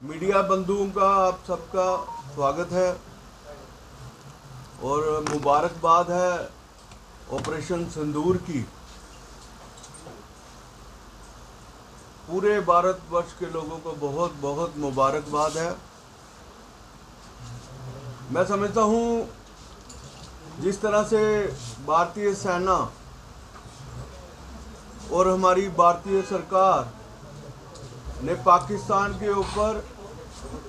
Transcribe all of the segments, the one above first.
Media बंधुओं का आप सबका स्वागत है और मुबारकबाद है ऑपरेशन सिंदूर की। पूरे भारतवर्ष के लोगों को बहुत बहुत मुबारकबाद है। मैं समझता हूँ जिस तरह से भारतीय सेना और हमारी भारतीय सरकार ने पाकिस्तान के ऊपर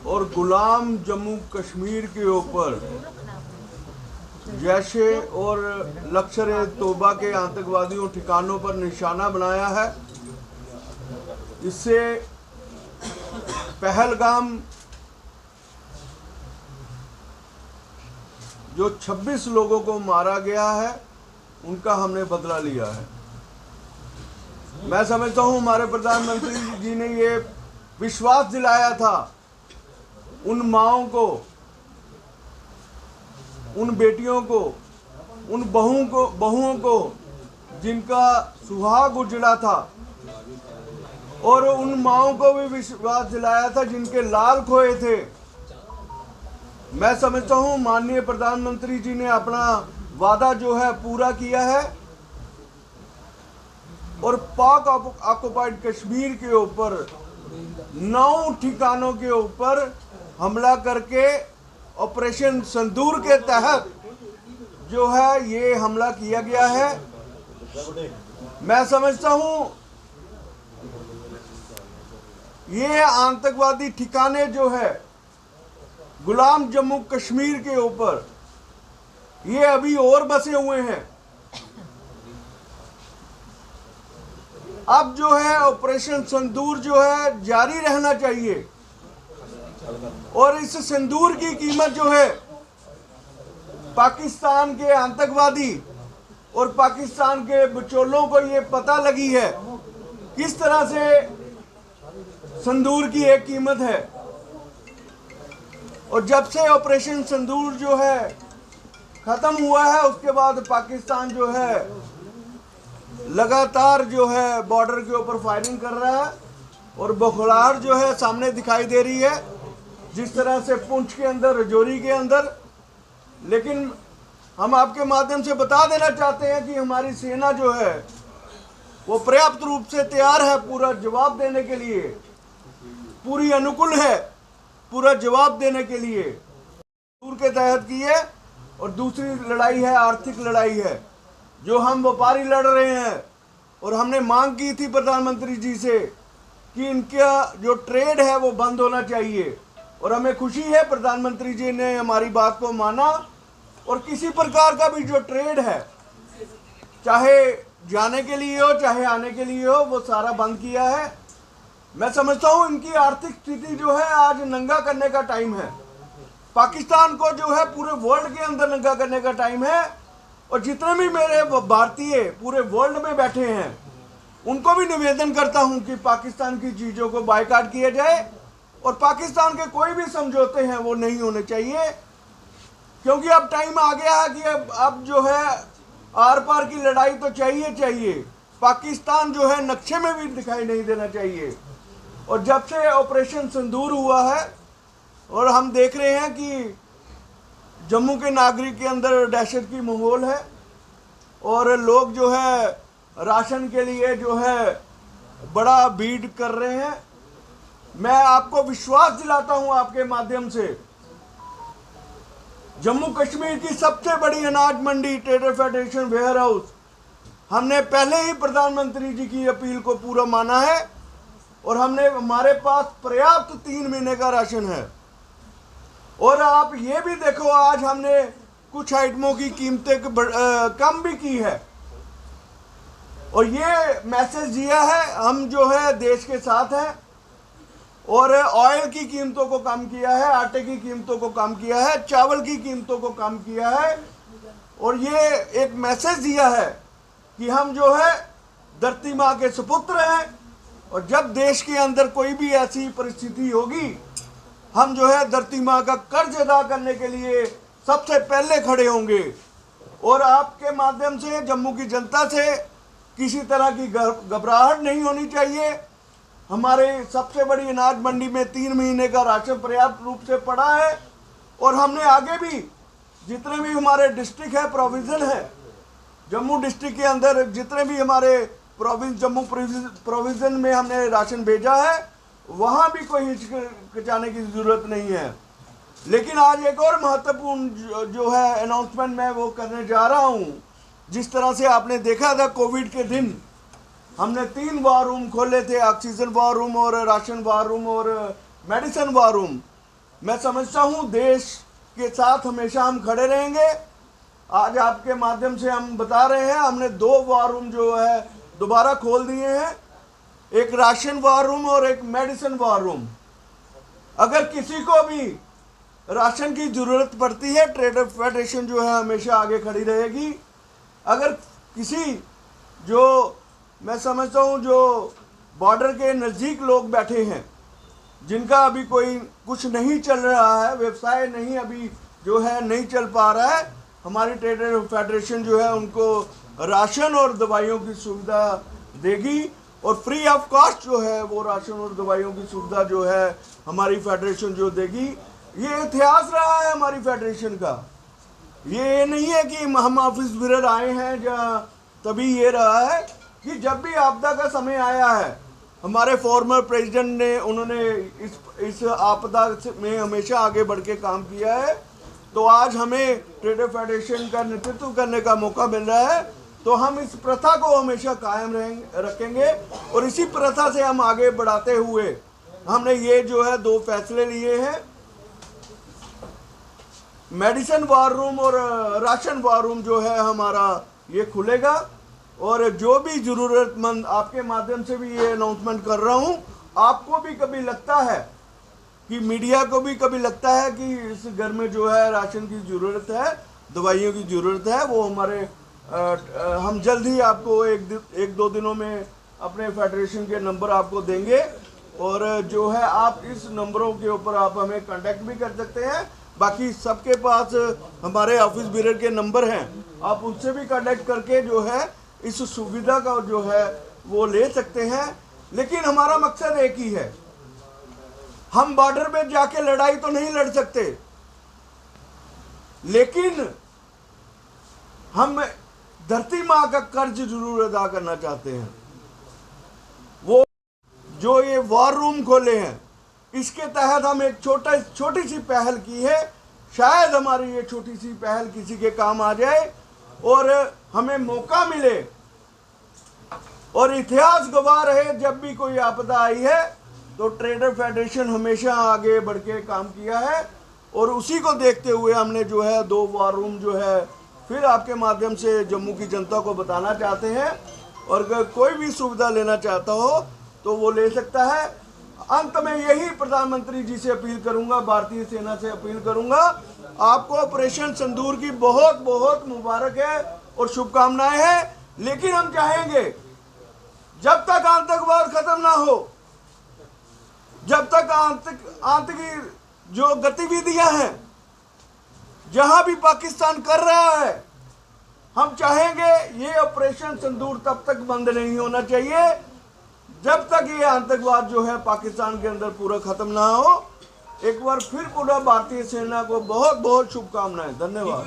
और गुलाम जम्मू कश्मीर के ऊपर जैशे और लश्कर-ए-तौबा के आतंकवादियों ठिकानों पर निशाना बनाया है, इससे पहलगाम जो 26 लोगों को मारा गया है उनका हमने बदला लिया है। मैं समझता हूं हमारे प्रधानमंत्री जी ने ये विश्वास दिलाया था उन माओं को, उन बेटियों को, उन बहुओं को जिनका सुहाग उजड़ा था, और उन माओं को भी विश्वास दिलाया था जिनके लाल खोए थे। मैं समझता हूं माननीय प्रधानमंत्री जी ने अपना वादा जो है पूरा किया है और पाक ऑक्युपाइड कश्मीर के ऊपर 9 ठिकानों के ऊपर हमला करके ऑपरेशन सिंदूर के तहत जो है ये हमला किया गया है। मैं समझता हूं ये आतंकवादी ठिकाने जो है गुलाम जम्मू कश्मीर के ऊपर ये अभी और बसे हुए हैं। अब जो है ऑपरेशन सिंदूर जो है जारी रहना चाहिए और इस सिंदूर की कीमत जो है पाकिस्तान के आतंकवादी और पाकिस्तान के बिचौलों को ये पता लगी है किस तरह से सिंदूर की एक कीमत है। और जब से ऑपरेशन सिंदूर जो है खत्म हुआ है उसके बाद पाकिस्तान जो है लगातार जो है बॉर्डर के ऊपर फायरिंग कर रहा है और बौखलाहट जो है सामने दिखाई दे रही है, जिस तरह से पुंछ के अंदर, रजौरी के अंदर। लेकिन हम आपके माध्यम से बता देना चाहते हैं कि हमारी सेना जो है वो पर्याप्त रूप से तैयार है पूरा जवाब देने के लिए, पूरी अनुकूल है पूरा जवाब देने के लिए। सिंदूर के तहत की है और दूसरी लड़ाई है आर्थिक लड़ाई है जो हम व्यापारी लड़ रहे हैं। और हमने मांग की थी प्रधानमंत्री जी से कि इनका जो ट्रेड है वो बंद होना चाहिए और हमें खुशी है प्रधानमंत्री जी ने हमारी बात को माना और किसी प्रकार का भी जो ट्रेड है, चाहे जाने के लिए हो चाहे आने के लिए हो, वो सारा बंद किया है। मैं समझता हूँ इनकी आर्थिक स्थिति जो है आज नंगा करने का टाइम है। पाकिस्तान को जो है पूरे वर्ल्ड के अंदर नंगा करने का टाइम है और जितने भी मेरे भारतीय पूरे वर्ल्ड में बैठे हैं उनको भी निवेदन करता हूं कि पाकिस्तान की चीज़ों को बायकॉट किया जाए और पाकिस्तान के कोई भी समझौते हैं वो नहीं होने चाहिए, क्योंकि अब टाइम आ गया है कि अब जो है आर पार की लड़ाई तो चाहिए। पाकिस्तान जो है नक्शे में भी दिखाई नहीं देना चाहिए। और जब से ऑपरेशन सिंदूर हुआ है और हम देख रहे हैं कि जम्मू के नागरिक के अंदर दहशत की माहौल है और लोग जो है राशन के लिए जो है बड़ा भीड़ कर रहे हैं। मैं आपको विश्वास दिलाता हूं आपके माध्यम से, जम्मू कश्मीर की सबसे बड़ी अनाज मंडी ट्रेडर फेडरेशन वेयर हाउस, हमने पहले ही प्रधानमंत्री जी की अपील को पूरा माना है और हमारे पास पर्याप्त 3 महीने का राशन है। और आप ये भी देखो आज हमने कुछ आइटमों की कीमतें कम भी की है और ये मैसेज दिया है हम जो है देश के साथ हैं। और ऑयल की कीमतों को कम किया है, आटे की कीमतों को कम किया है, चावल की कीमतों को कम किया है और ये एक मैसेज दिया है कि हम जो है धरती माँ के सुपुत्र हैं और जब देश के अंदर कोई भी ऐसी परिस्थिति होगी हम जो है धरती माँ का कर्ज अदा करने के लिए सबसे पहले खड़े होंगे। और आपके माध्यम से जम्मू की जनता से किसी तरह की घबराहट नहीं होनी चाहिए। हमारे सबसे बड़ी अनाज मंडी में 3 महीने का राशन पर्याप्त रूप से पड़ा है। और हमने आगे भी जितने भी हमारे डिस्ट्रिक्ट है, प्रोविज़न है, जम्मू डिस्ट्रिक्ट के अंदर जितने भी हमारे जम्मू प्रोविज़न में हमने राशन भेजा है, वहाँ भी कोई हिचकिचाने की ज़रूरत नहीं है। लेकिन आज एक और महत्वपूर्ण जो है अनाउंसमेंट मैं वो करने जा रहा हूँ। जिस तरह से आपने देखा था कोविड के दिन हमने 3 वार रूम खोले थे, ऑक्सीजन वार रूम और राशन वार रूम और मेडिसिन वार रूम। मैं समझता हूँ देश के साथ हमेशा हम खड़े रहेंगे। आज आपके माध्यम से हम बता रहे हैं, हमने 2 वार रूम जो है दोबारा खोल दिए हैं, एक राशन वार रूम और एक मेडिसिन वार रूम। अगर किसी को भी राशन की ज़रूरत पड़ती है, ट्रेडर फेडरेशन जो है हमेशा आगे खड़ी रहेगी। अगर किसी जो मैं समझता हूँ जो बॉर्डर के नज़दीक लोग बैठे हैं, जिनका अभी कोई कुछ नहीं चल रहा है, व्यवसाय नहीं अभी जो है नहीं चल पा रहा है, हमारी ट्रेडर फेडरेशन जो है उनको राशन और दवाइयों की सुविधा देगी और फ्री ऑफ कॉस्ट जो है वो राशन और दवाइयों की सुविधा जो है हमारी फेडरेशन जो देगी। ये इतिहास रहा है हमारी फेडरेशन का। ये नहीं है कि हम ऑफिस बिरर आए हैं जहाँ तभी ये रहा है कि जब भी आपदा का समय आया है, हमारे फॉर्मर प्रेसिडेंट ने उन्होंने इस आपदा में हमेशा आगे बढ़ के काम किया है। तो आज हमें ट्रेडर फेडरेशन का नेतृत्व करने का मौका मिल रहा है, तो हम इस प्रथा को हमेशा कायम रखेंगे और इसी प्रथा से हम आगे बढ़ाते हुए हमने ये जो है 2 फैसले लिए हैं। मेडिसिन वार रूम और राशन वार रूम जो है हमारा ये खुलेगा और जो भी ज़रूरतमंद, आपके माध्यम से भी ये अनाउंसमेंट कर रहा हूँ, आपको भी कभी लगता है कि मीडिया को भी कभी लगता है कि इस घर में जो है राशन की ज़रूरत है, दवाइयों की ज़रूरत है, वो हमारे हम जल्द ही आपको एक दो दिनों में अपने फेडरेशन के नंबर आपको देंगे और जो है आप इस नंबरों के ऊपर आप हमें कांटेक्ट भी कर सकते हैं। बाकी सबके पास हमारे ऑफिस बिरर के नंबर हैं, आप उनसे भी कांटेक्ट करके जो है इस सुविधा का जो है वो ले सकते हैं। लेकिन हमारा मकसद एक ही है, हम बॉर्डर पे जाके लड़ाई तो नहीं लड़ सकते, लेकिन हम धरती माँ का कर्ज जरूर अदा करना चाहते हैं। वो जो ये वॉर रूम खोले हैं, इसके तहत हम एक छोटी सी पहल की है। शायद हमारी ये छोटी सी पहल किसी के काम आ जाए और हमें मौका मिले और इतिहास गवाह रहे, जब भी कोई आपदा आई है तो ट्रेडर फेडरेशन हमेशा आगे बढ़ के काम किया है और उसी को देखते हुए हमने जो है 2 वार रूम जो है फिर आपके माध्यम से जम्मू की जनता को बताना चाहते हैं। और अगर कोई भी सुविधा लेना चाहता हो तो वो ले सकता है। अंत में यही प्रधानमंत्री जी से अपील करूंगा, भारतीय सेना से अपील करूंगा, आपको ऑपरेशन सिंदूर की बहुत बहुत मुबारक है और शुभकामनाएं हैं। लेकिन हम चाहेंगे जब तक आतंकवाद खत्म ना हो, जब तक आतंकी जो गतिविधियां हैं जहां भी पाकिस्तान कर रहा है, हम चाहेंगे ये ऑपरेशन सिंदूर तब तक बंद नहीं होना चाहिए जब तक ये आतंकवाद जो है पाकिस्तान के अंदर पूरा खत्म ना हो। एक बार फिर पूरा भारतीय सेना को बहुत बहुत शुभकामनाएं। धन्यवाद।